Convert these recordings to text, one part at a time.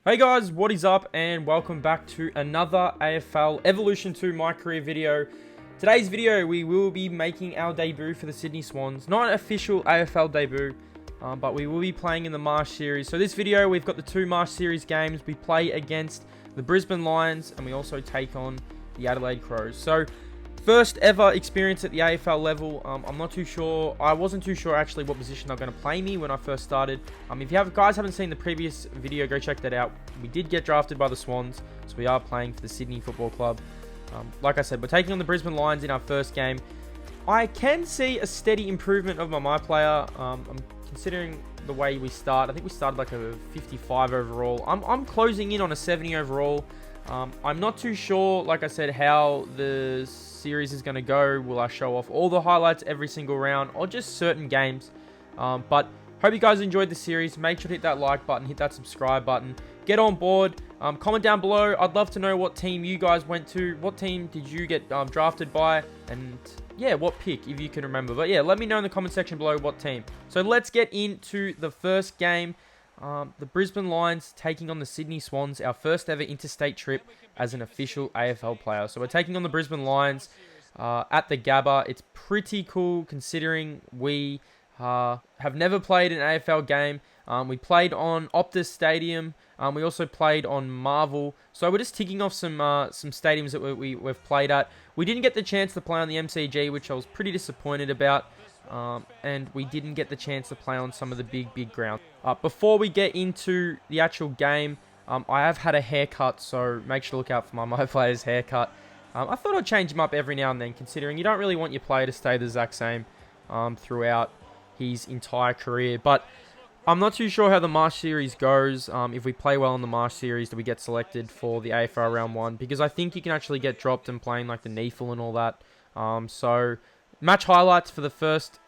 Hey guys, what is up and welcome back to another AFL Evolution 2 My Career video. Today's video we will be making our debut for the Sydney Swans. Not an official AFL debut, but we will be playing in the Marsh Series. So this video we've got the two Marsh Series games. We play against the Brisbane Lions and we also take on the Adelaide Crows. So first ever experience at the AFL level. I'm not too sure. I wasn't too sure actually what position they're going to play me when I first started. If you guys haven't seen the previous video, go check that out. We did get drafted by the Swans, so we are playing for the Sydney Football Club. Like I said, we're taking on the Brisbane Lions in our first game. I can see a steady improvement of my player. I'm considering the way we start. I think we started like a 55 overall. I'm closing in on a 70 overall. I'm not too sure, like I said, how the series is going to go. Will I show off all the highlights every single round or just certain games? But hope you guys enjoyed the series. Make sure to hit that like button, hit that subscribe button. Get on board. Comment down below. I'd love to know what team you guys went to. What team did you get drafted by? And yeah, what pick, if you can remember. But yeah, let me know in the comment section below what team. So let's get into the first game. The Brisbane Lions taking on the Sydney Swans, our first ever interstate trip as an official AFL player. So we're taking on the Brisbane Lions at the Gabba. It's pretty cool considering we have never played an AFL game. We played on Optus Stadium. We also played on Marvel. So we're just ticking off some stadiums that we've played at. We didn't get the chance to play on the MCG, which I was pretty disappointed about. And we didn't get the chance to play on some of the big grounds. Before we get into the actual game, I have had a haircut, so make sure to look out for my player's haircut. I thought I'd change him up every now and then, considering you don't really want your player to stay the exact same throughout his entire career. But I'm not too sure how the Marsh Series goes. If we play well in the Marsh Series, do we get selected for the AFL Round 1? Because I think you can actually get dropped and playing like the NEAFL and all that. So match highlights for the first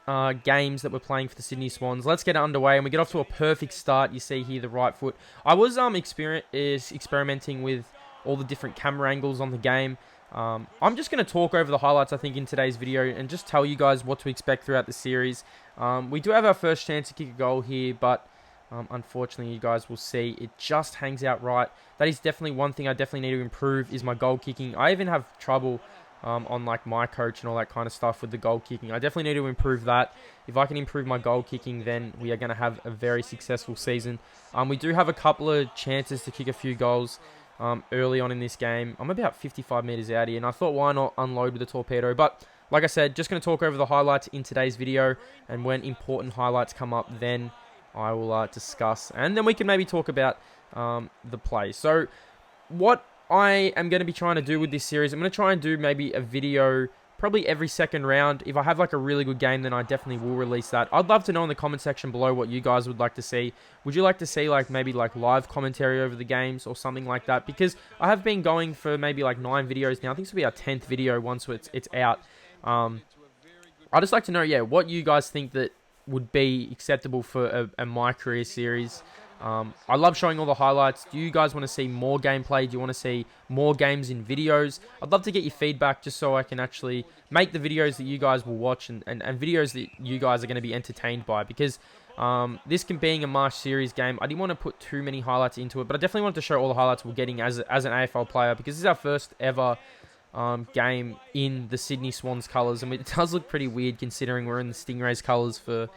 games that we're playing for the Sydney Swans. Let's get it underway, and we get off to a perfect start. You see here the right foot. I was experimenting with all the different camera angles on the game. I'm just going to talk over the highlights, I think, in today's video and just tell you guys what to expect throughout the series. We do have our first chance to kick a goal here, but unfortunately, you guys will see it just hangs out right. That is definitely one thing I definitely need to improve is my goal kicking. I even have trouble on like my coach and all that kind of stuff with the goal kicking. I definitely need to improve that. If I can improve my goal kicking, then we are going to have a very successful season. We do have a couple of chances to kick a few goals early on in this game. I'm about 55 meters out here, and I thought, why not unload with a torpedo? But like I said, just going to talk over the highlights in today's video, and when important highlights come up, then I will discuss, and then we can maybe talk about the play. So what I am going to be trying to do with this series, I'm going to try and do maybe a video probably every second round. If I have like a really good game, then I definitely will release that. I'd love to know in the comment section below what you guys would like to see. Would you like to see like maybe like live commentary over the games or something like that? Because I have been going for maybe like 9 videos now. I think this will be our 10th video once it's out. I'd just like to know, yeah, what you guys think that would be acceptable for a My Career series. I love showing all the highlights. Do you guys want to see more gameplay? Do you want to see more games in videos? I'd love to get your feedback just so I can actually make the videos that you guys will watch and videos that you guys are going to be entertained by. Because this being a Marsh Series game, I didn't want to put too many highlights into it, but I definitely wanted to show all the highlights we're getting as an AFL player, because this is our first ever game in the Sydney Swans colours, and it does look pretty weird considering we're in the Stingrays colours for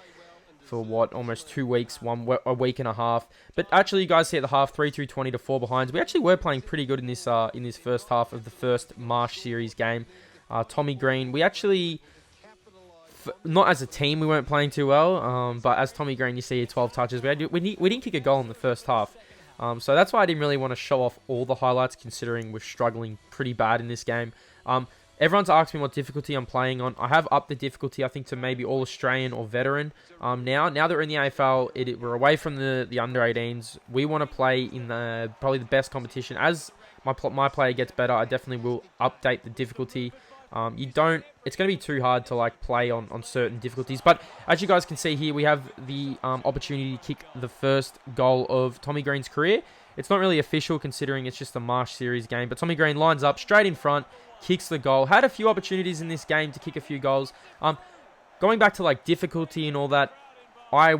what, almost 2 weeks, a week and a half. But actually, you guys see at the half, 3-2-20 to 4 behinds. We actually were playing pretty good in this first half of the first Marsh Series game. Tommy Green, we actually, not as a team, we weren't playing too well. But as Tommy Green, you see 12 touches. We didn't kick a goal in the first half. So that's why I didn't really want to show off all the highlights, considering we're struggling pretty bad in this game. Everyone's asked me what difficulty I'm playing on. I have upped the difficulty, I think, to maybe All Australian or Veteran. Now that we're in the AFL, we're away from the under 18s. We want to play in probably the best competition. As my player gets better, I definitely will update the difficulty. It's going to be too hard to like play on certain difficulties. But as you guys can see here, we have the opportunity to kick the first goal of Tommy Green's career. It's not really official considering it's just a Marsh Series game, but Tommy Green lines up straight in front, kicks the goal. Had a few opportunities in this game to kick a few goals. Going back to like difficulty and all that, I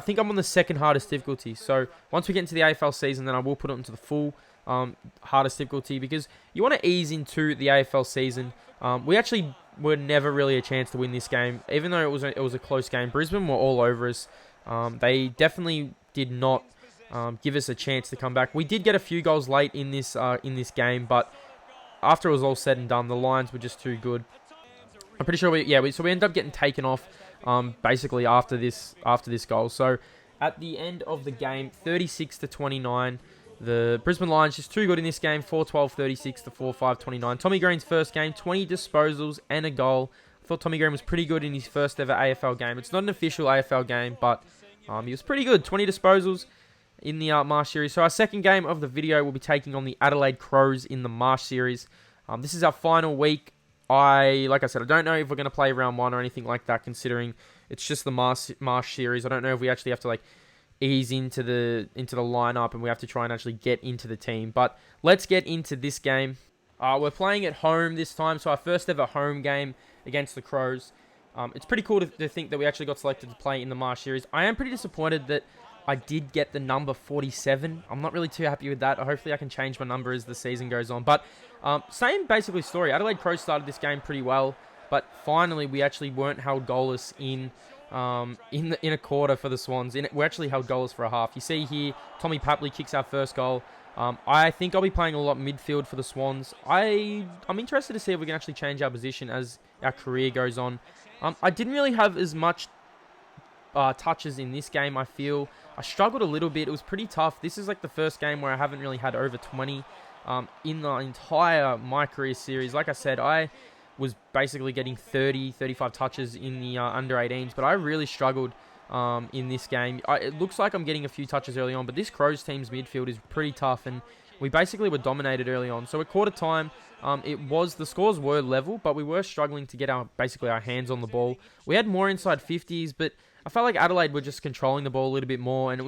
think I'm on the second hardest difficulty. So once we get into the AFL season, then I will put it into the full hardest difficulty, because you want to ease into the AFL season. We actually were never really a chance to win this game, even though it was a close game. Brisbane were all over us. They definitely did not give us a chance to come back. We did get a few goals late in this game, but after it was all said and done, the Lions were just too good. I'm pretty sure so we ended up getting taken off basically after this goal. So at the end of the game, 36-29, the Brisbane Lions just too good in this game. 4-12, 36 to 4-5, 29. Tommy Green's first game, 20 disposals and a goal. I thought Tommy Green was pretty good in his first ever AFL game. It's not an official AFL game, but he was pretty good. 20 disposals in the Marsh series. So our second game of the video will be taking on the Adelaide Crows in the Marsh series. This is our final week. Like I said, I don't know if we're going to play round 1 or anything like that, considering it's just the Marsh series. I don't know if we actually have to ease into the lineup and we have to try and actually get into the team. But let's get into this game. We're playing at home this time, so our first ever home game against the Crows. It's pretty cool to think that we actually got selected to play in the Marsh series. I am pretty disappointed that I did get the number 47. I'm not really too happy with that. Hopefully I can change my number as the season goes on. But same basically story. Adelaide Crows started this game pretty well, but finally we actually weren't held goalless in a quarter for the Swans. We're actually held goalless for a half. You see here, Tommy Papley kicks our first goal. I think I'll be playing a lot midfield for the Swans. I'm interested to see if we can actually change our position as our career goes on. I didn't really have as much touches in this game, I feel. I struggled a little bit. It was pretty tough. This is the first game where I haven't really had over 20 in the entire my career series. Like I said, I was basically getting 30, 35 touches in the under 18s, but I really struggled in this game. It looks like I'm getting a few touches early on, but this Crows team's midfield is pretty tough, and we basically were dominated early on. So at quarter time, the scores were level, but we were struggling to get our hands on the ball. We had more inside 50s, but I felt like Adelaide were just controlling the ball a little bit more, and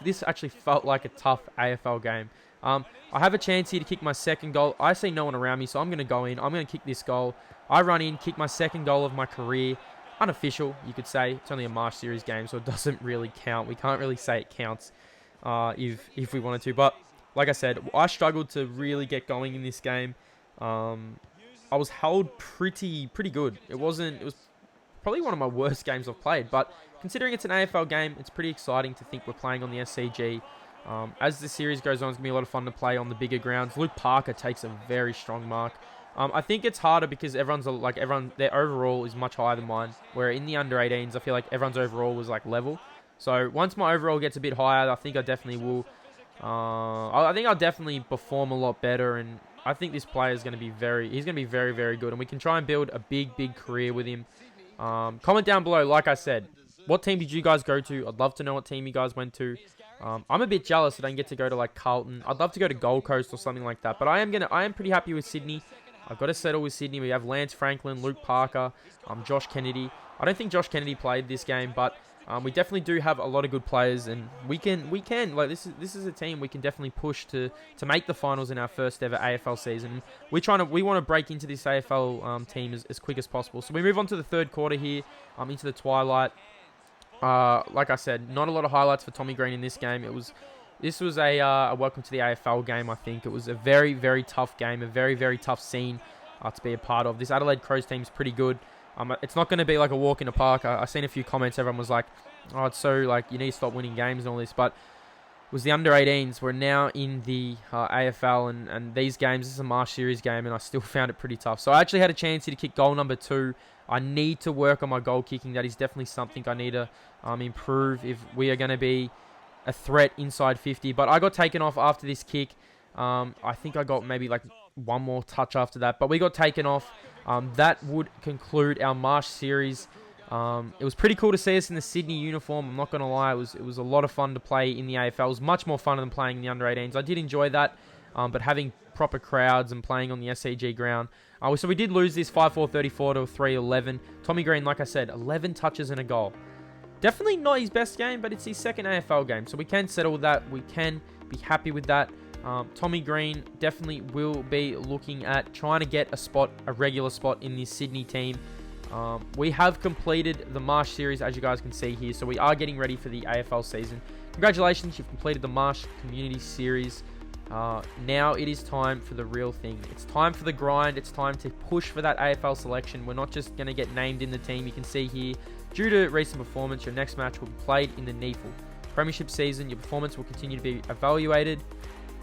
this actually felt like a tough AFL game. I have a chance here to kick my second goal. I see no one around me, so I'm going to go in. I'm going to kick this goal. I run in, kick my second goal of my career. Unofficial, you could say. It's only a Marsh series game, so it doesn't really count. We can't really say it counts if we wanted to. But like I said, I struggled to really get going in this game. I was held pretty good. It was probably one of my worst games I've played, but considering it's an AFL game, it's pretty exciting to think we're playing on the SCG. As the series goes on, it's going to be a lot of fun to play on the bigger grounds. Luke Parker takes a very strong mark. I think it's harder because their overall is much higher than mine, where in the under 18s, I feel like everyone's overall was level. So once my overall gets a bit higher, I think I definitely will. I think I'll definitely perform a lot better, and I think this player is going to be he's going to be very, very good, and we can try and build a big career with him. Comment down below, like I said, what team did you guys go to? I'd love to know what team you guys went to. I'm a bit jealous that I didn't get to go to Carlton. I'd love to go to Gold Coast or something like that, but I am pretty happy with Sydney. I've got to settle with Sydney. We have Lance Franklin, Luke Parker, Josh Kennedy. I don't think Josh Kennedy played this game, but we definitely do have a lot of good players, and we can this is a team we can definitely push to make the finals in our first ever AFL season. We want to break into this AFL team as quick as possible. So we move on to the third quarter here, into the twilight. Like I said, not a lot of highlights for Tommy Green in this game. This was a welcome to the AFL game, I think. It was a very, very tough game, a very, very tough scene to be a part of. This Adelaide Crows team is pretty good. It's not going to be like a walk in the park. I've seen a few comments. Everyone was like, oh, it's so, you need to stop winning games and all this. But it was the under 18s. We're now in the AFL, and these games, this is a Marsh series game, and I still found it pretty tough. So I actually had a chance here to kick goal number 2. I need to work on my goal kicking. That is definitely something I need to improve if we are going to be a threat inside 50. But I got taken off after this kick. I think I got maybe one more touch after that, but we got taken off. That would conclude our Marsh series. It was pretty cool to see us in the Sydney uniform. I'm not going to lie, it was a lot of fun to play in the AFL. It was much more fun than playing in the under 18s. I did enjoy that, but having proper crowds and playing on the SCG ground. So we did lose this 5-4-34 to 3-11. Tommy Green, like I said, 11 touches and a goal. Definitely not his best game, but it's his second AFL game, so we can settle with that. We can be happy with that. Tommy Green definitely will be looking at trying to get a regular spot in this Sydney team. We have completed the Marsh series, as you guys can see here, so we are getting ready for the AFL season. Congratulations, you've completed the Marsh Community Series. Now it is time for the real thing. It's time for the grind. It's time to push for that AFL selection. We're not just going to get named in the team. You can see here, due to recent performance, your next match will be played in the NEAFL Premiership season. Your performance will continue to be evaluated,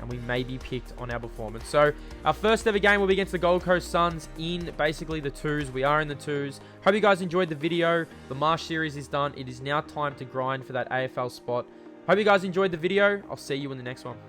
and we may be picked on our performance. So our first ever game will be against the Gold Coast Suns in basically the twos. We are in the twos. Hope you guys enjoyed the video. The Marsh series is done. It is now time to grind for that AFL spot. Hope you guys enjoyed the video. I'll see you in the next one.